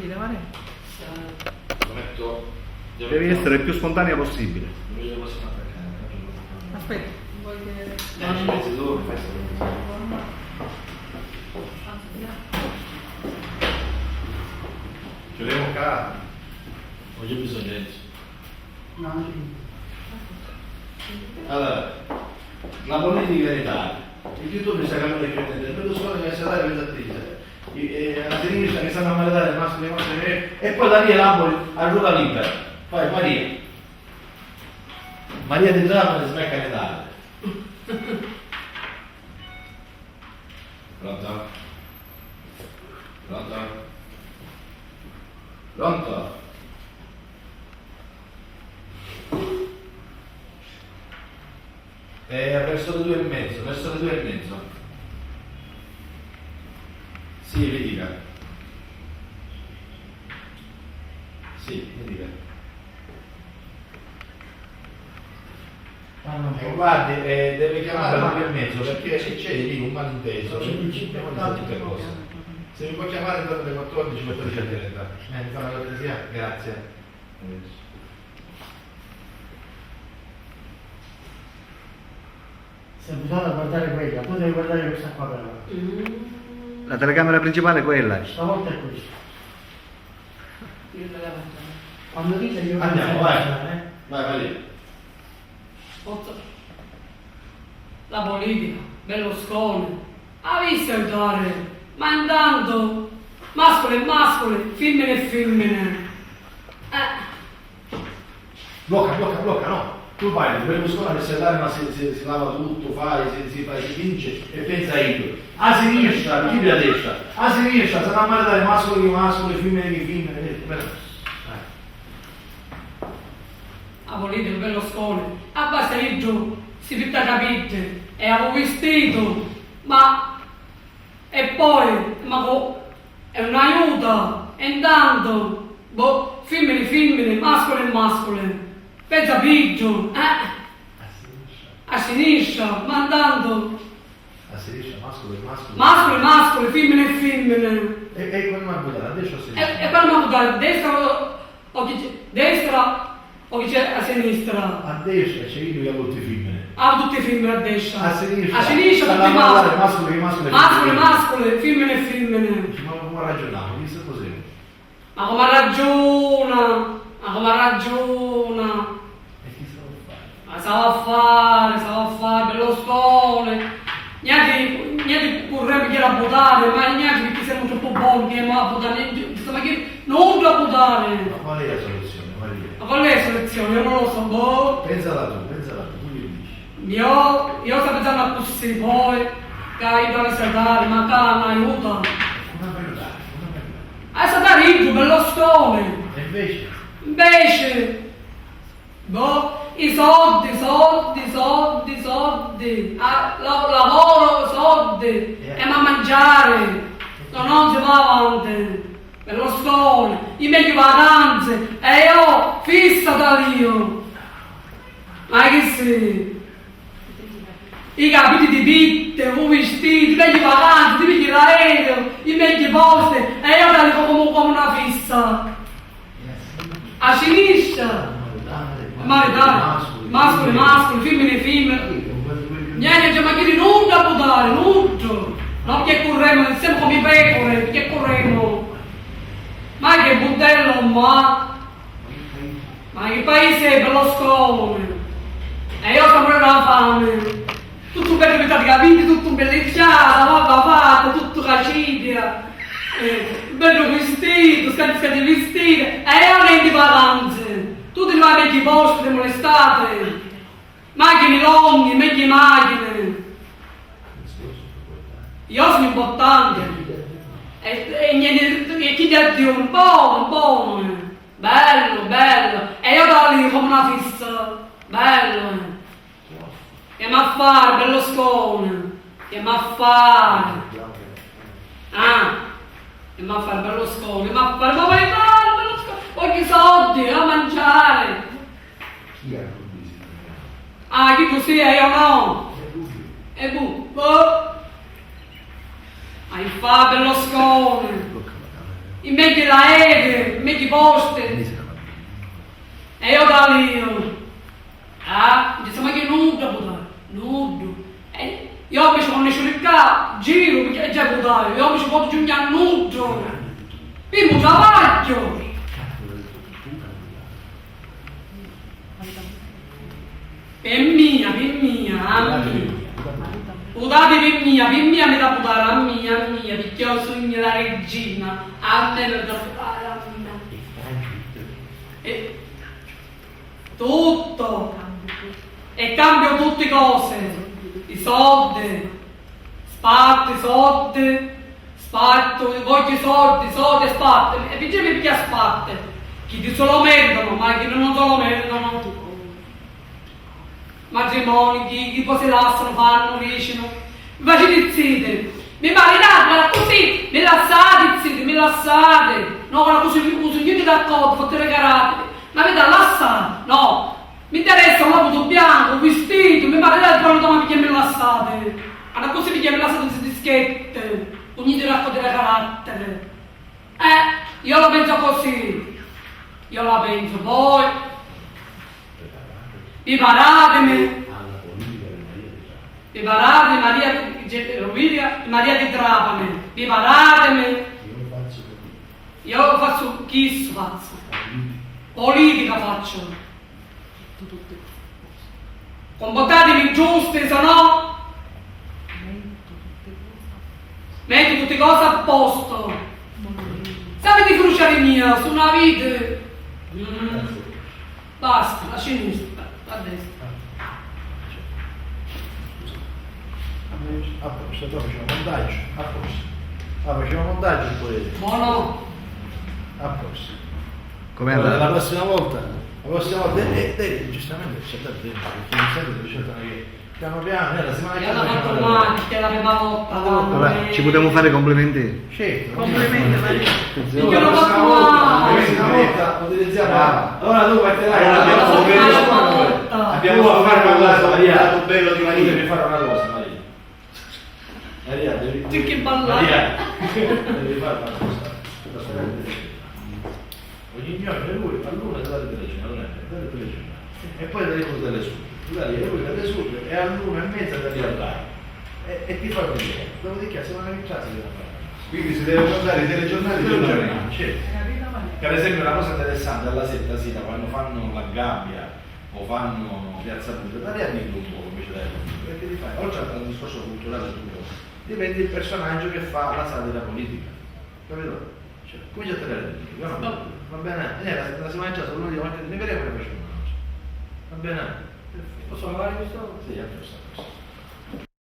dire, Maria? Lo metto. Devi essere il più spontanea possibile. Non glielo possiamo attaccare. Aspetta, vuoi che... 10 mezzi d'ora, fai chiudiamo qua. Non c'è bisogno di niente. No, Allora, la politica in Italia, il titolo mi sa che non è credente, il Berlusconi che sa dare l'esattrice, la sinistra che stanno a maledare il maschio e poi da lì elabori a ruota libera. Poi Maria. Maria di Trapani smecca in Italia. Pronto? Pronto? Pronto? Verso le 2:30, verso le 2:30. Sì, mi dica. Sì, mi dica. Guardi, deve chiamare alle 2:30 perché c'è lì un malinteso. Tutte cose. Se mi può chiamare dopo le 14, 14:30. Mi fa una cortesia? Grazie. se bisogna guardare quella, tu devi guardare questa qua però. La telecamera principale è quella. Stavolta è questa. Io te la faccio. Quando dite io Andiamo, vai. Vai lì. La politica, Berlusconi, ha visto aiutare, ma intanto mascoli e mascoli, femmine e femmine. Blocca, no. Tu vai, Berlusconi per sedare, ma si lava tutto, si vince e pensa a Dio. A sinistra, chi a destra? A sinistra, sarà male dare mascoli, femmine che femmine. La politica, Berlusconi, a base giù, si fitta capite, e avevo vestito, ma... E poi, è un aiuto, e intanto, femmine, mascoli e mascoli. Pensa piggio, a sinistra, ma intanto... A sinistra, mascoli, femmine e femmine. E come mi buttare? A destra o a sinistra? E quando mi buttare a destra o chi c'è a sinistra? A destra c'è io che ha tutti i femmine. Ah, tutti i femmine a destra. A sinistra tutti mascoli, mascoli, femmine e femmine. Ma come ragioniamo? Visto così? Ma come ragiona? E chi se lo fa? Ma stava a fare, Berlusconi. Niente vorrebbe che la votare, ma neanche perché siamo troppo buoni che ma votare, insomma che non da votare. Ma qual è la soluzione, Maria? Ma qual è la soluzione? Io non lo so, boh. Pensala tu, tu che dici? Io sto pensando a così, poi, che aiuta a saltare, ma calma, aiuta. Una verità. A saltare il Berlusconi. E Invece, i soldi, lavoro, soldi, e ma mangiare, non si va avanti, per lo scuole, i meglio vacanze, e io, fissa da io, ma che sì, i capiti di pitte, i vestiti, i meglio vacanze, i meglio l'aereo, i meglio posti, e io da come una fissa, a sinistra. Mascoli, femmine. Niente, ma che non da votare, non. Non che corremo, siamo come pecore, che corremo. Ma che budello, ma che paese è Berlusconi. E io sto morendo la fame. Tutto bello che capite, tutto bellicciato, roba fatta, tutto cacidia. Bello vestito, scatti vestiti. E io non di vacanze. Tutti i vecchi posti di molestate, macchine lunghe, macchine. Io sono importante. E niente, e chi ti ha detto un po'. Bello. E io da lì come una fissa. Bello. Che m'ha fare, Berlusconi. Che m'ha fare. Che m'ha fare, Berlusconi. Ma vai Berlusconi. Pochi soldi a mangiare. Chi ha così? Chi tu sia, io no. E tu? Hai fa Berlusconi. in metti l'aereo, in metti poste, e io da lì, diciamo che nudo, nudo. Io mi sono cercato, giro, perché è già buttato, io mi sono giungere a nudo, io mi travaglio. Per mia, Udate per mia mi da buttare a mia, perché io sogno la regina, a me mi da buttare a mia. E tutto, e cambio tutte le cose, i soldi, sparto i soldi, voglio i soldi, e sparto, e perché sparto? Chi se lo meritano, ma chi non se lo meritano. Matrimoni, chi poi si lasciano, fanno, riescono. Mi facete zittere. Mi marinate, ma così, mi lasciate. No, guarda così, niente d'accordo, fate regalate. Ma mi dà lasciate, no. Mi interessa un abito bianco, un vestito, mi marinate per domani perché mi lasciate. Allora così perché mi lasciate queste dischette, ogni racconto di carattere. Io la penso così. Poi. Preparatemi, Maria di Trapani, preparatemi. Io faccio kiss, politica faccio. Comportatevi giusti, se no metto tutte le cose a posto. Sapete cruciare mia su una vita? Basta, la sinistra. A destra. A posto, poi facciamo montaggio, a posto. Facciamo montaggio poi. Buono. A posto. Come Allora, andrà? la prossima volta, giustamente c'è da dentro, perché non sempre diceva che piano piano, la settimana Io l'ho fatto male, che l'aveva volta. Vabbè, ci potremmo fare complimenti. Certo. Complimenti, Maria. Attenzione. Io l'ho fatto male. Una volta utilizziamo. Allora tu partirai. Abbiamo a fare una cosa, Maria. Il lato bello di Maria. Devi fare una cosa, Maria. Maria, devi. Tu che ballare. Maria, devi fare una cosa. Ogni giorno lui fa l'una della telecena, e poi delle cose delle sue. Tu dai lui delle sue e all'1:30 devi andare. E ti fa vedere. Dopodiché se non hai classe devi fare. Quindi si deve guardare i telegiornali di giornali. Certo. Per esempio una cosa interessante alla sera quando fanno la gabbia o fanno Piazza Pubblica, dare a dire un po' come c'è da dire, perché ti fai, oltre al discorso culturale tutto, diventi il personaggio che fa la satira politica, capito? Cioè, comincia a tenere va bene, la settimana già sono di qualche ne vedremo e ne facciamo una cosa. Va bene? Posso fare questo? Sì, a posto.